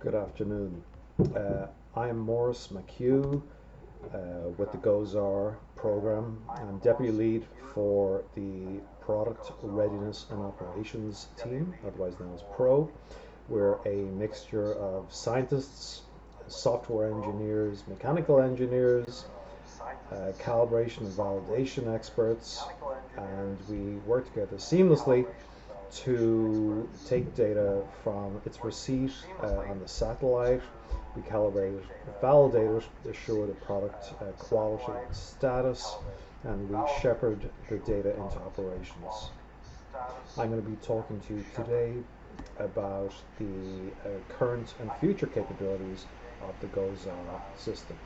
Good afternoon. I'm Morris McHugh with the GOZAR program. I'm deputy lead for the Product Readiness and Operations team, otherwise known as PRO. We're a mixture of scientists, software engineers, mechanical engineers, calibration and validation experts, and we work together seamlessly to take data from its receipt on the satellite. We calibrate it, validate it, assure the product quality and status, and we shepherd the data into operations. I'm going to be talking to you today about the current and future capabilities of the GOZAR system.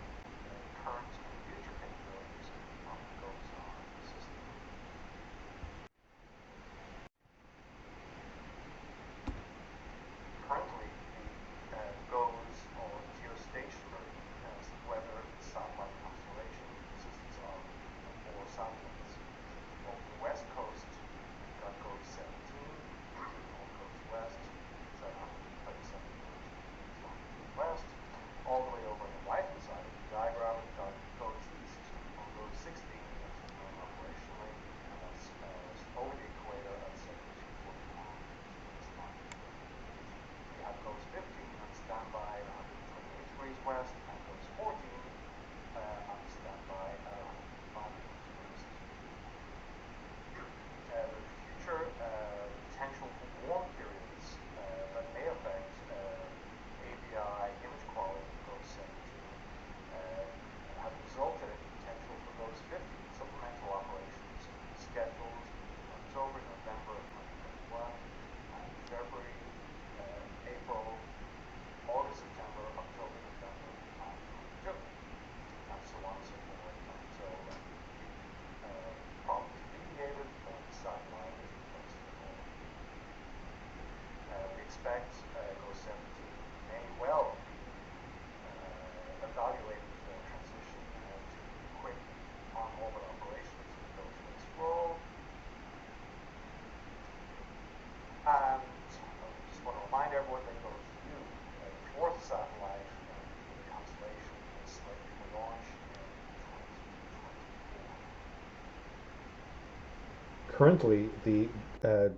Currently, the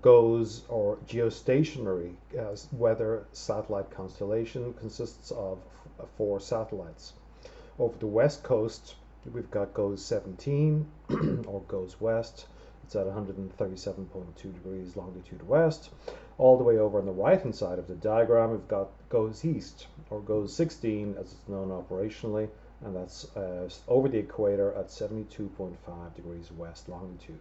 GOES or geostationary weather satellite constellation consists of four satellites. Over the west coast, we've got GOES 17 or GOES West. It's at 137.2 degrees longitude west. All the way over on the right hand side of the diagram, we've got GOES East or GOES 16 as it's known operationally, and that's over the equator at 72.5 degrees west longitude.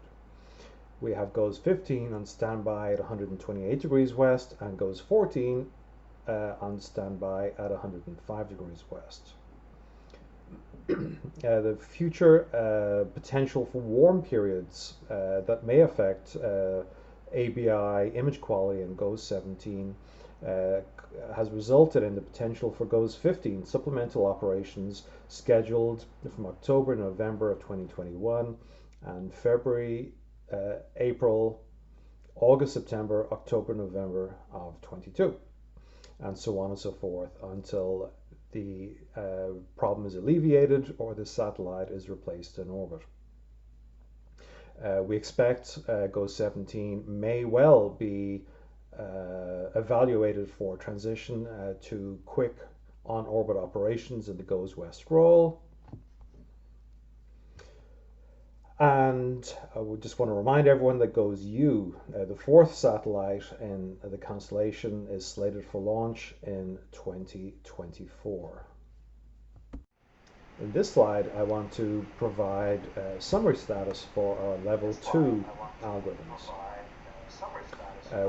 We have GOES 15 on standby at 128 degrees west and GOES 14 on standby at 105 degrees west. The future potential for warm periods that may affect ABI image quality in GOES 17 has resulted in the potential for GOES 15 supplemental operations scheduled from October, November of 2021 and February, April, August, September, October, November of 22, and so on and so forth until the problem is alleviated or the satellite is replaced in orbit. We expect GOES 17 may well be evaluated for transition to quick on-orbit operations in the GOES West role. And we just want to remind everyone that GOES U, the fourth satellite in the constellation, is slated for launch in 2024. In this slide, I want to provide summary status for our level 2 algorithms.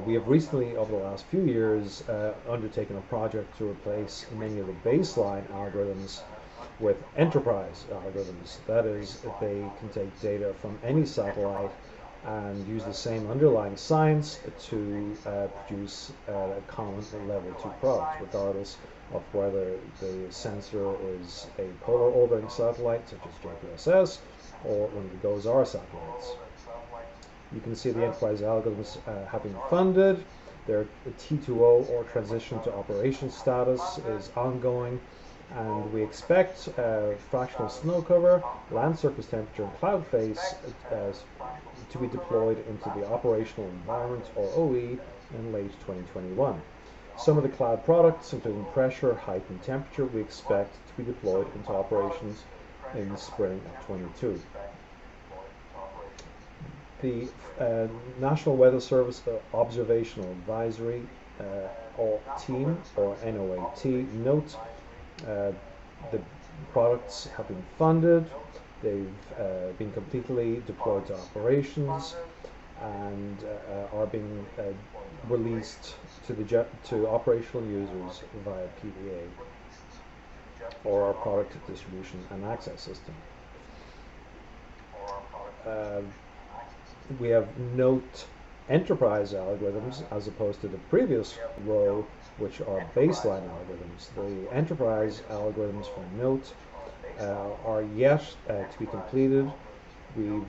We have recently, over the last few years, undertaken a project to replace many of the baseline algorithms with enterprise algorithms. That is, they can take data from any satellite and use the same underlying science to produce a common level 2 product, regardless of whether the sensor is a polar orbiting satellite, such as JPSS, or one of the GOES-R satellites. You can see the enterprise algorithms have been funded Their T2O, or transition to operation status, is ongoing, and we expect fractional snow cover, land surface temperature, and cloud face to be deployed into the operational environment, or OE, in late 2021. Some of the cloud products, including pressure, height, and temperature, we expect to be deployed into operations in the spring of 22. The National Weather Service Observational Advisory Team, or NOAT, note the products have been funded, they've been completely deployed to operations, and are being released to operational users via PDA, or our product distribution and access system. We have Note enterprise algorithms as opposed to the previous row, which are baseline algorithms. The enterprise algorithms for Note are yet to be completed. We've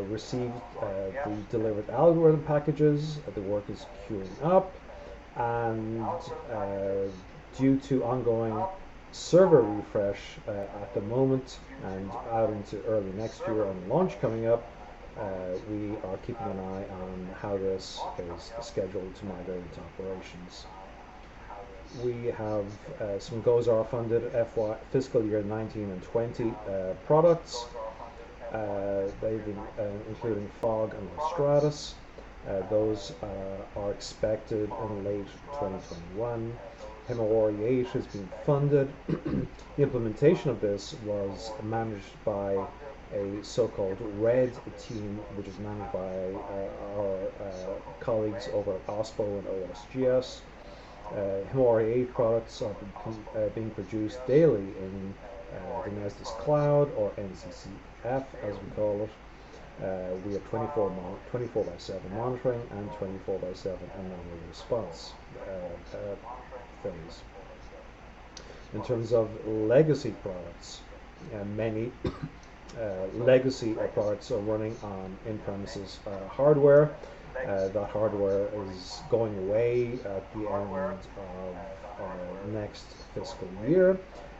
received the delivered algorithm packages. The work is queuing up, and due to ongoing server refresh at the moment and out into early next year and launch coming up, we are keeping an eye on how this is scheduled to migrate into operations. We have some GOZAR funded fiscal year 19 and 20 products. They've been including FOG and Stratus. Those are expected in late 2021. Himawari 8 has been funded. The implementation of this was managed by a so-called RED team, which is managed by our colleagues over at OSPO and OSGS. Himawari 8 products are being produced daily in the Nestis Cloud, or NCCF as we call it. We have 24/7 monitoring and 24/7 anomaly response phase. In terms of legacy products, many legacy products are running on in-premises hardware. That hardware is going away at the end of next fiscal year,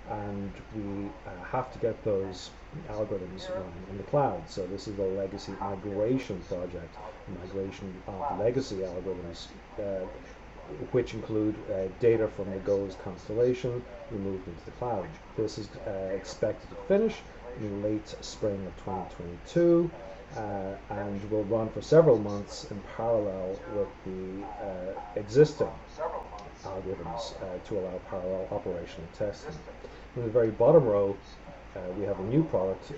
and we have to get those algorithms running in the cloud. So this is a legacy migration project, migration of legacy algorithms, which include data from the GOES constellation removed into the cloud. This is expected to finish in late spring of 2022, and will run for several months in parallel with the existing algorithms to allow parallel operational testing. In the very bottom row, we have a new product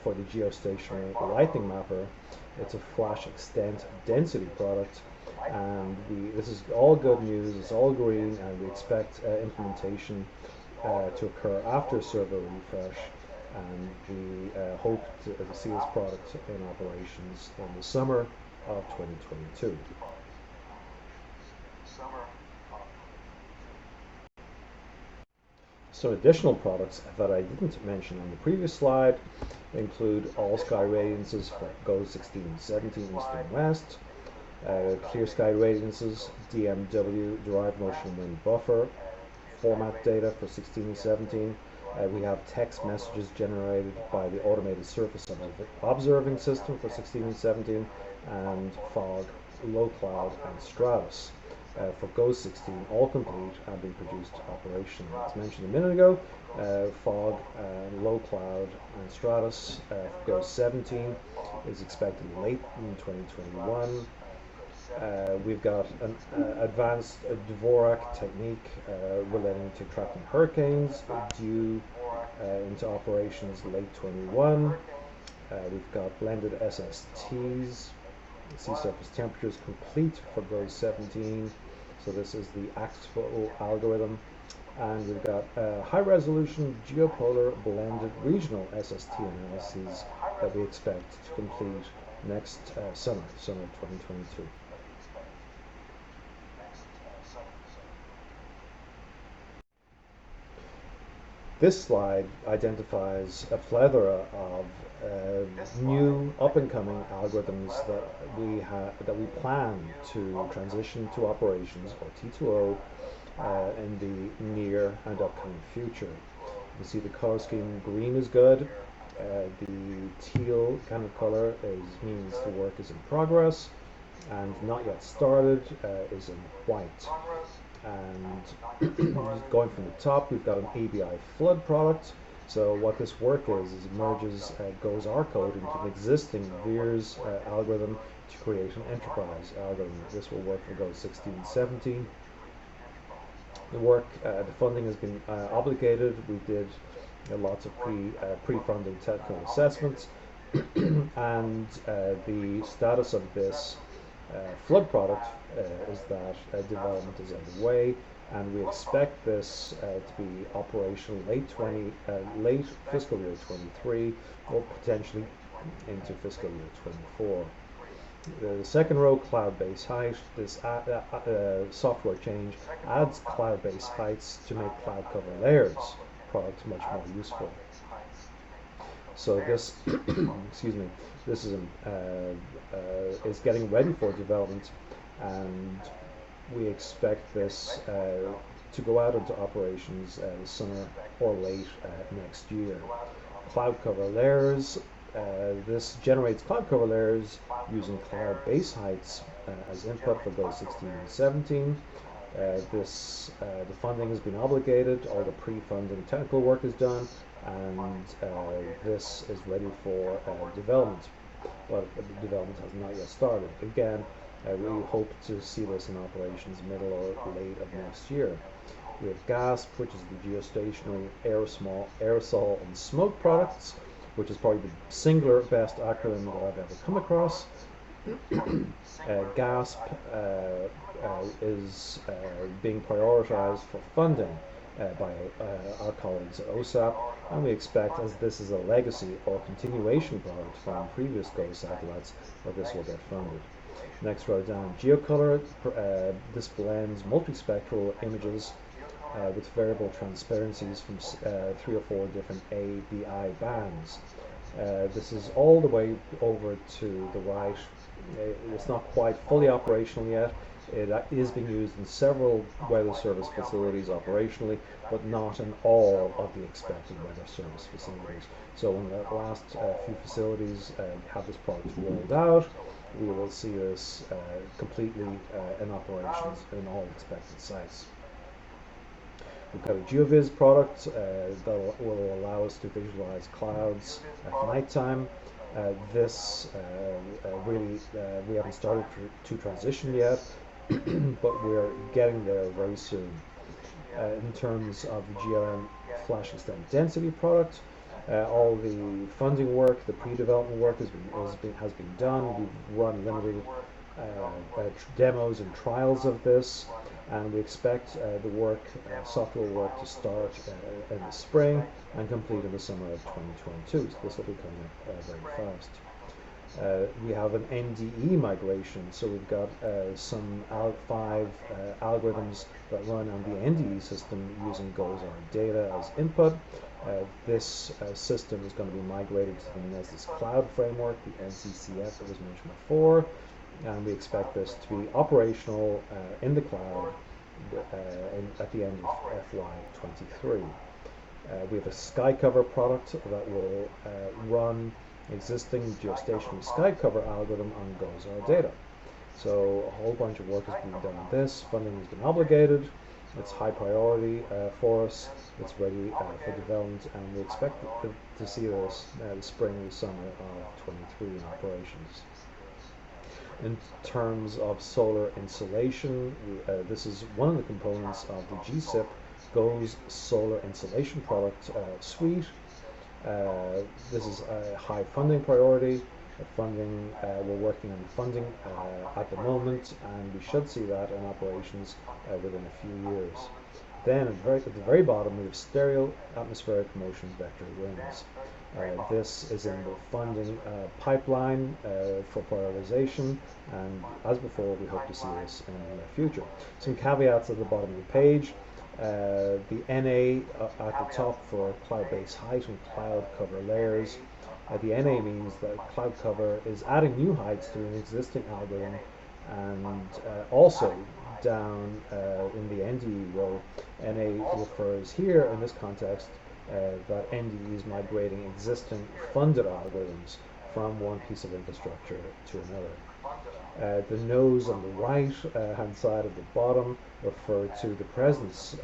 for the geostationary lightning mapper. It's a flash extent density product, and this is all good news, it's all green, and we expect implementation to occur after server refresh, and we hope to see this product in operations in the summer of 2022. Some additional products that I didn't mention on the previous slide include all sky radiances for GOES 16 and 17 East and West, clear sky radiances, DMW derived motion wind buffer, format data for 16 and 17. We have text messages generated by the automated surface observing system for 16 and 17, and FOG, low cloud, and Stratus. For GOES 16, all complete and being produced operational. As mentioned a minute ago, FOG, low cloud, and Stratus for GOES 17 is expected late in 2021. We've got an advanced Dvorak technique relating to tracking hurricanes due into operations late 21. We've got blended SSTs, sea surface temperatures complete for GOES 17. So this is the AXFO algorithm. And we've got high resolution geopolar blended regional SST analyses that we expect to complete next summer 2022. This slide identifies a plethora of new up-and-coming algorithms that we plan to transition to operations, or T2O, in the near and upcoming future. You can see the color scheme: green is good, the teal kind of color means the work is in progress, and not yet started is in white. And going from the top, we've got an ABI flood product. So what this work is it merges Go's R code into an existing VIRS algorithm to create an enterprise algorithm. This will work for Go 16 and 17. The work, the funding has been obligated. We did lots of pre-funding technical assessments, and the status of this flood product is that development is underway, and we expect this to be operational late fiscal year 23, or potentially into fiscal year 24. The second row, cloud-based height. This software change adds cloud-based heights to make cloud cover layers product much more useful. So this, excuse me, this is getting ready for development, and we expect this to go out into operations summer or late next year. Cloud cover layers. This generates cloud cover layers using cloud base heights as input for Go 16 and 17. The funding has been obligated, all the pre-funding technical work is done, and this is ready for development. But the development has not yet started. Again, we hope to see this in operations middle or late of next year. We have GASP, which is the geostationary aerosol and smoke products, which is probably the singular best acronym that I've ever come across. GASP is being prioritized for funding by our colleagues at OSAP, and we expect, as this is a legacy or continuation product from previous GO satellites, that this will get funded. Next row down, geocolor. This blends multispectral images with variable transparencies from 3 or 4 different ABI bands. This is all the way over to the right. It's not quite fully operational yet. It is being used in several weather service facilities operationally, but not in all of the expected weather service facilities. So when the last few facilities have this product rolled out, we will see this completely in operations in all expected sites. We've got a GeoViz product that will allow us to visualize clouds at nighttime. We haven't started to transition yet, but we're getting there very soon. In terms of the GLM flash extent density product, all the funding work, the pre-development work has been done. We've run limited demos and trials of this, and we expect the software work to start in the spring and complete in the summer of 2022. So this will be coming up very fast. We have an NDE migration, so we've got some 5 algorithms that run on the NDE system using Go's R data as input. This system is going to be migrated to the Nessus Cloud Framework, the NCCF that was mentioned before, and we expect this to be operational in the cloud at the end of FY23. We have a sky cover product that will run existing geostationary sky cover algorithm on Go's R data. So a whole bunch of work has been done on this. Funding has been obligated. It's high priority for us. It's ready for development, and we expect to see this the spring and summer of 23 in operations. In terms of solar insulation, this is one of the components of the GSIP, Go's solar insulation product suite. This is a high funding priority. We're working on funding at the moment, and we should see that in operations within a few years. Then at the very bottom, we have stereo atmospheric motion vector wings. This is in the funding pipeline for prioritization, and as before, we hope to see this in the near future. Some caveats at the bottom of the page. The NA at the top for cloud base height and cloud cover layers. The NA means that cloud cover is adding new heights to an existing algorithm, and also down in the NDE row, NA refers here in this context that NDE is migrating existing funded algorithms from one piece of infrastructure to another. The nodes on the right hand side of the bottom refer to the presence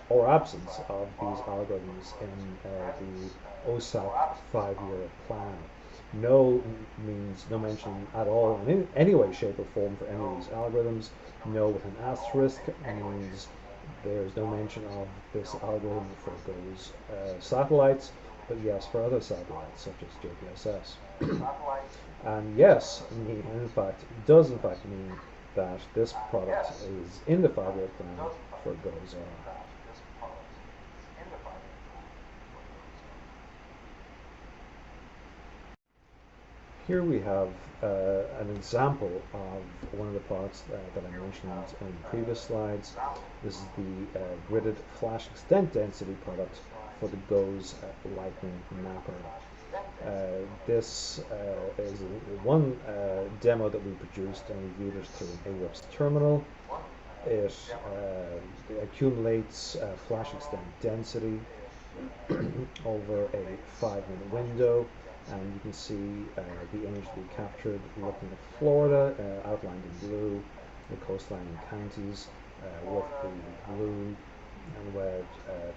or absence of these algorithms in the OSAP 5-year plan. No means no mention at all in any way, shape, or form for any of these algorithms. No with an asterisk means there's no mention of this algorithm for those satellites, but yes for other satellites such as JPSS. And yes, does in fact mean that this product is in the 5-year plan for GOES-R. Here we have an example of one of the products that I mentioned in previous slides. This is the gridded flash extent density product for the GOES Lightning Mapper. This is one demo that we produced, and we viewed it through an AWIPS terminal. It accumulates flash extent density over a 5-minute window, and you can see the image we captured looking at Florida, outlined in blue, the coastline and counties with the blue and red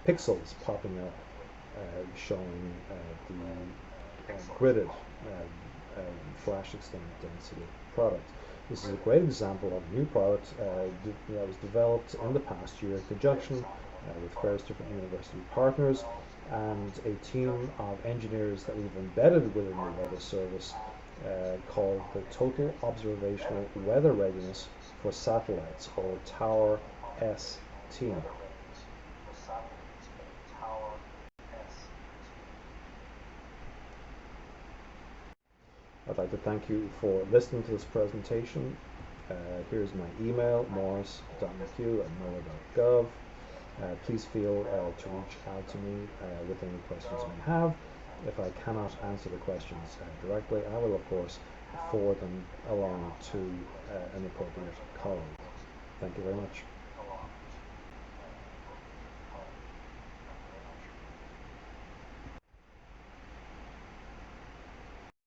pixels popping up, showing the gridded flash extent density product. This is a great example of a new product that was developed in the past year in conjunction with various different university partners and a team of engineers that we've embedded within the weather service called the Total Observational Weather Readiness for Satellites, or Tower S team. I'd like to thank you for listening to this presentation. Here's my email, morris.mchugh@noaa.gov. Please feel to reach out to me with any questions you may have. If I cannot answer the questions directly, I will of course forward them along to an appropriate colleague. Thank you very much.